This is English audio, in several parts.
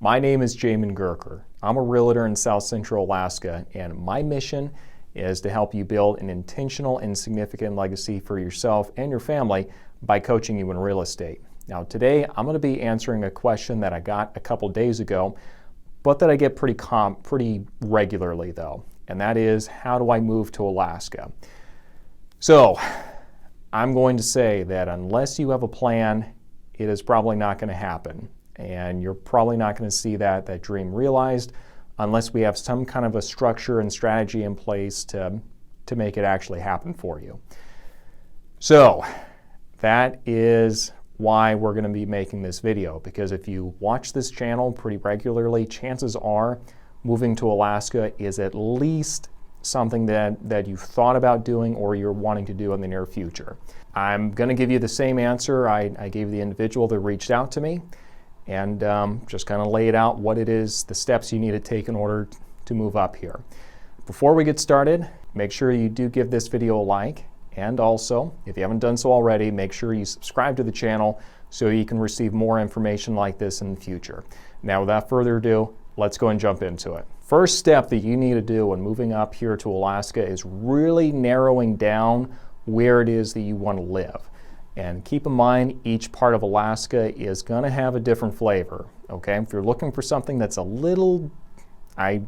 My name is Jamin Goecker. I'm a realtor in South Central Alaska, and my mission is to help you build an intentional and significant legacy for yourself and your family by coaching you in real estate. Now today, I'm going to be answering a question that I got a couple days ago, but that I get pretty regularly though, and that is, how do I move to Alaska? So, I'm going to say that unless you have a plan, it is probably not going to happen. And you're probably not going to see that dream realized unless we have some kind of a structure and strategy in place to make it actually happen for you. So that is why we're going to be making this video, because if you watch this channel pretty regularly, chances are moving to Alaska is at least something that you've thought about doing or you're wanting to do in the near future. I'm going to give you the same answer I gave the individual that reached out to me, and just kind of lay it out what it is, the steps you need to take in order to move up here. Before we get started, make sure you do give this video a like, and also, if you haven't done so already, make sure you subscribe to the channel so you can receive more information like this in the future. Now, without further ado, let's go and jump into it. First step that you need to do when moving up here to Alaska is really narrowing down where it is that you want to live. And keep in mind, each part of Alaska is going to have a different flavor, okay? If you're looking for something that's a little, I'm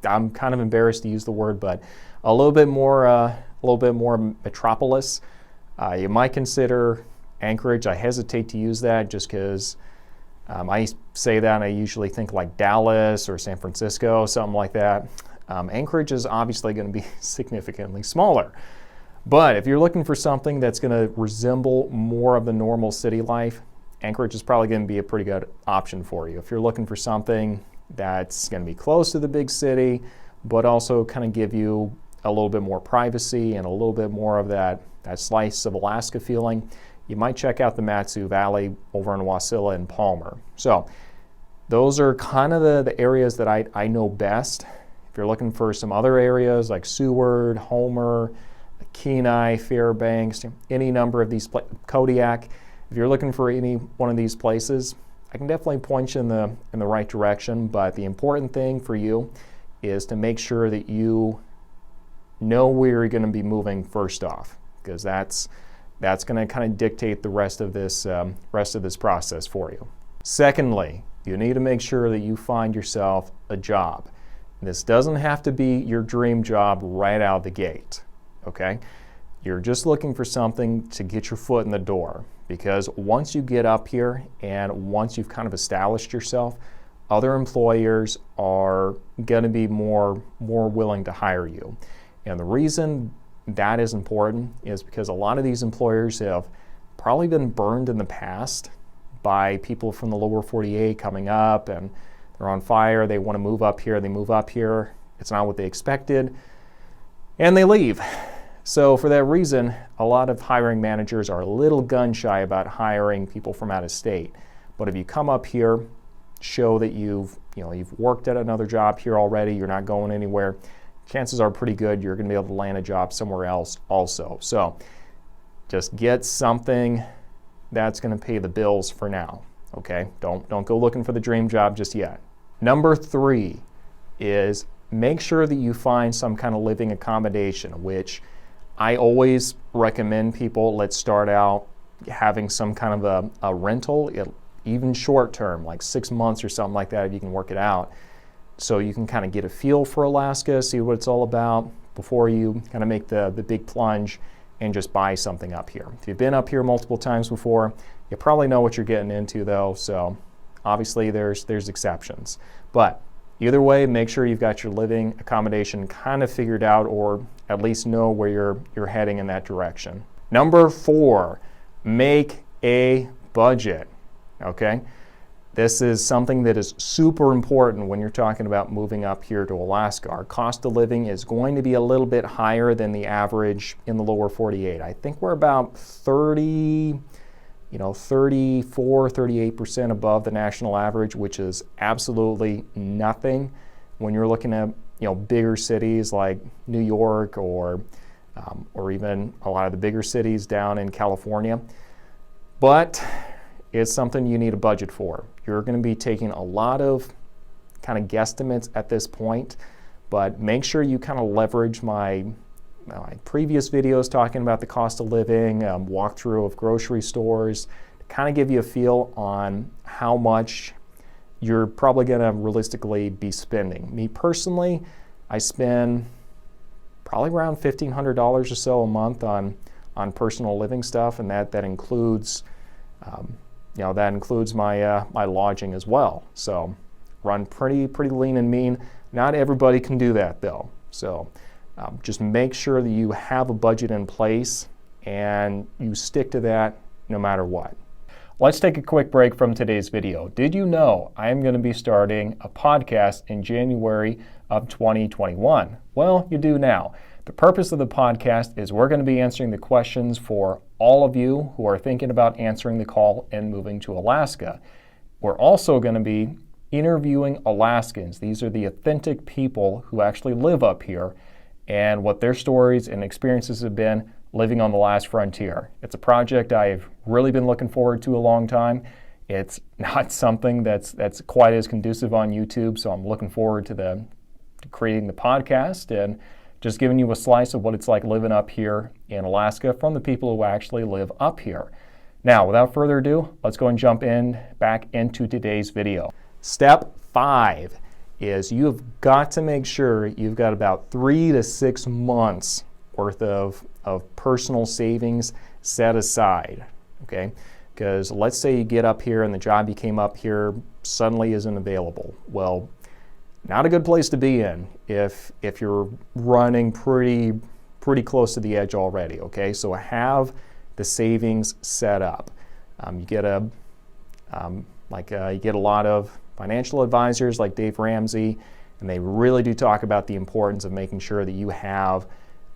kind of embarrassed to use the word, but a little bit more metropolis, you might consider Anchorage. I hesitate to use that just because I say that and I usually think like Dallas or San Francisco, something like that. Anchorage is obviously going to be significantly smaller. But if you're looking for something that's going to resemble more of the normal city life, Anchorage is probably going to be a pretty good option for you. If you're looking for something that's going to be close to the big city, but also kind of give you a little bit more privacy and a little bit more of that slice of Alaska feeling, you might check out the Matsu Valley over in Wasilla and Palmer. So those are kind of the areas that I know best. If you're looking for some other areas like Seward, Homer, Kenai, Fairbanks, any number of these, Kodiak, if you're looking for any one of these places, I can definitely point you in the right direction, but the important thing for you is to make sure that you know where you're going to be moving first off, because that's going to kind of dictate the rest of this process for you. Secondly, you need to make sure that you find yourself a job. This doesn't have to be your dream job right out the gate. Okay, you're just looking for something to get your foot in the door, because once you get up here and once you've kind of established yourself, other employers are going to be more willing to hire you. And the reason that is important is because a lot of these employers have probably been burned in the past by people from the lower 48 coming up, and they're on fire, they want to move up here, it's not what they expected, and they leave. So for that reason, a lot of hiring managers are a little gun shy about hiring people from out of state. But if you come up here, show that you've worked at another job here already, you're not going anywhere, chances are pretty good you're going to be able to land a job somewhere else also. So just get something that's going to pay the bills for now. Okay? Don't go looking for the dream job just yet. Number 3 is make sure that you find some kind of living accommodation, which I always recommend people, let's start out having some kind of a rental, even short term, like 6 months or something like that if you can work it out. So you can kind of get a feel for Alaska, see what it's all about before you kind of make the big plunge and just buy something up here. If you've been up here multiple times before, you probably know what you're getting into though, so obviously there's exceptions. But either way, make sure you've got your living accommodation kind of figured out, or at least know where you're heading in that direction. Number 4, make a budget, okay? This is something that is super important when you're talking about moving up here to Alaska. Our cost of living is going to be a little bit higher than the average in the lower 48. I think we're about 34, 38% above the national average, which is absolutely nothing when you're looking at bigger cities like New York or even a lot of the bigger cities down in California. But it's something you need a budget for. You're going to be taking a lot of kind of guesstimates at this point, but make sure you kind of leverage my previous videos talking about the cost of living, walkthrough of grocery stores, to kind of give you a feel on how much you're probably going to realistically be spending. Me personally, I spend probably around $1,500 or so a month on personal living stuff, and that includes that includes my my lodging as well. So run pretty lean and mean. Not everybody can do that though. So just make sure that you have a budget in place and you stick to that no matter what. Let's take a quick break from today's video. Did you know I am going to be starting a podcast in January of 2021? Well, you do now. The purpose of the podcast is we're going to be answering the questions for all of you who are thinking about answering the call and moving to Alaska. We're also going to be interviewing Alaskans. These are the authentic people who actually live up here and what their stories and experiences have been living on the last frontier. It's a project I've really been looking forward to a long time. It's not something that's quite as conducive on YouTube, so I'm looking forward to creating the podcast and just giving you a slice of what it's like living up here in Alaska from the people who actually live up here. Now, without further ado, let's go and jump back into today's video. Step 5 is you've got to make sure you've got about 3 to 6 months worth of personal savings set aside, okay? Because let's say you get up here and the job you came up here suddenly isn't available. Well, not a good place to be in if you're running pretty close to the edge already, okay? So have the savings set up. You get a lot of financial advisors like Dave Ramsey, and they really do talk about the importance of making sure that you have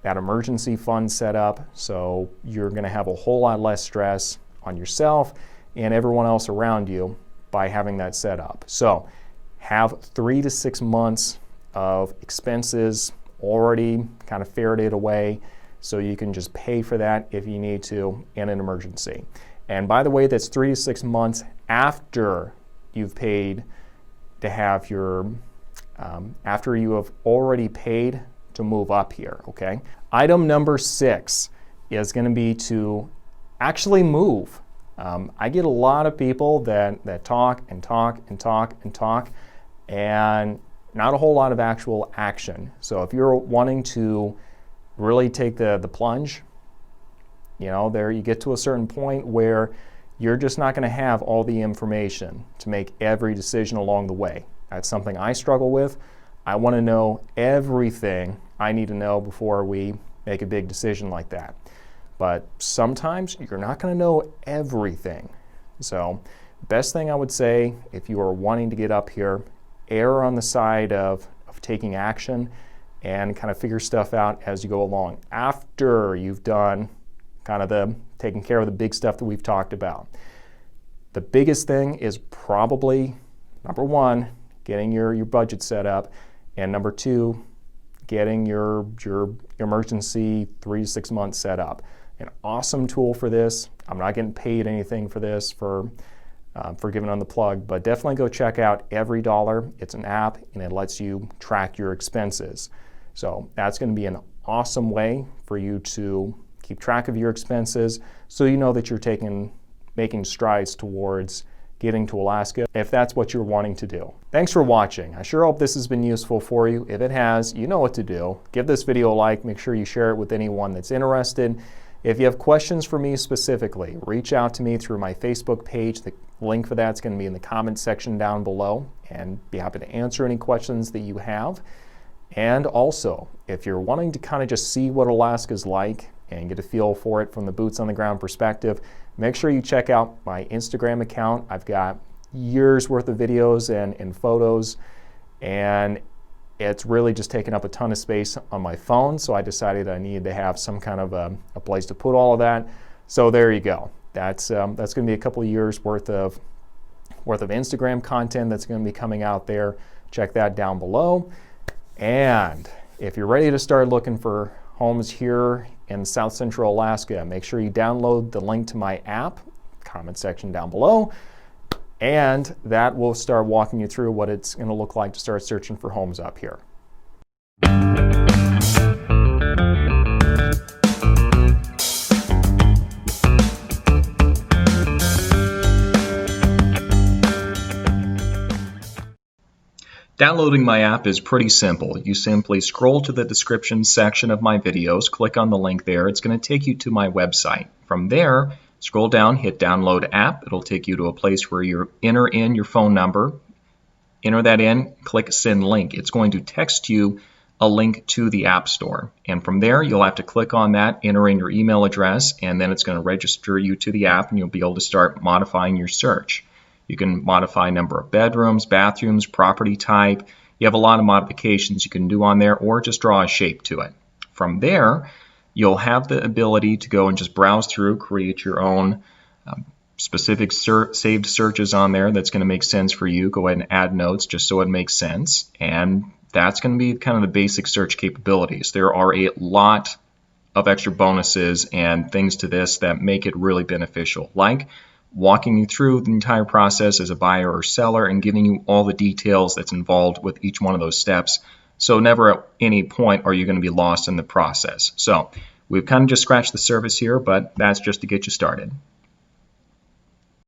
that emergency fund set up, so you're going to have a whole lot less stress on yourself and everyone else around you by having that set up. So have 3 to 6 months of expenses already kind of ferreted away so you can just pay for that if you need to in an emergency. And by the way, that's 3 to 6 months after you've paid to have your, after you have already paid to move up here, okay? Item number 6 is going to be to actually move. I get a lot of people that talk and talk and talk and talk, and not a whole lot of actual action. So if you're wanting to really take the plunge, there you get to a certain point where you're just not going to have all the information to make every decision along the way. That's something I struggle with. I want to know everything I need to know before we make a big decision like that. But sometimes you're not going to know everything. So best thing I would say, if you are wanting to get up here, err on the side of taking action and kind of figure stuff out as you go along after you've done kind of taking care of the big stuff that we've talked about. The biggest thing is probably, number 1, getting your budget set up, and number 2, getting your emergency 3 to 6 months set up. An awesome tool for this. I'm not getting paid anything for this for giving on the plug, but definitely go check out Every Dollar. It's an app and it lets you track your expenses. So that's going to be an awesome way for you to keep track of your expenses so you know that you're making strides towards getting to Alaska if that's what you're wanting to do. Thanks for watching. I sure hope this has been useful for you. If it has, you know what to do. Give this video a like. Make sure you share it with anyone that's interested. If you have questions for me specifically, reach out to me through my Facebook page. The link for that's going to be in the comments section down below, and be happy to answer any questions that you have. And also, if you're wanting to kind of just see what Alaska's like and get a feel for it from the boots on the ground perspective, make sure you check out my Instagram account. I've got years worth of videos and photos, and it's really just taken up a ton of space on my phone, so I decided I needed to have some kind of a place to put all of that. So there you go. That's going to be a couple of years worth of Instagram content that's going to be coming out there. Check that down below. And if you're ready to start looking for homes here in South Central Alaska, make sure you download the link to my app, comment section down below. And that will start walking you through what it's going to look like to start searching for homes up here. Downloading my app is pretty simple. You simply scroll to the description section of my videos, click on the link there. It's going to take you to my website. From there, scroll down, hit download app. It'll take you to a place where you enter in your phone number. Enter that in, click send link. It's going to text you a link to the App Store. And from there, you'll have to click on that, enter in your email address, and then it's going to register you to the app, and you'll be able to start modifying your search. You can modify number of bedrooms, bathrooms, property type. You have a lot of modifications you can do on there, or just draw a shape to it. From there, you'll have the ability to go and just browse through, create your own specific saved searches on there that's going to make sense for you. Go ahead and add notes just so it makes sense. And that's going to be kind of the basic search capabilities. There are a lot of extra bonuses and things to this that make it really beneficial, like walking you through the entire process as a buyer or seller and giving you all the details that's involved with each one of those steps. So never at any point are you going to be lost in the process. So we've kind of just scratched the surface here, but that's just to get you started.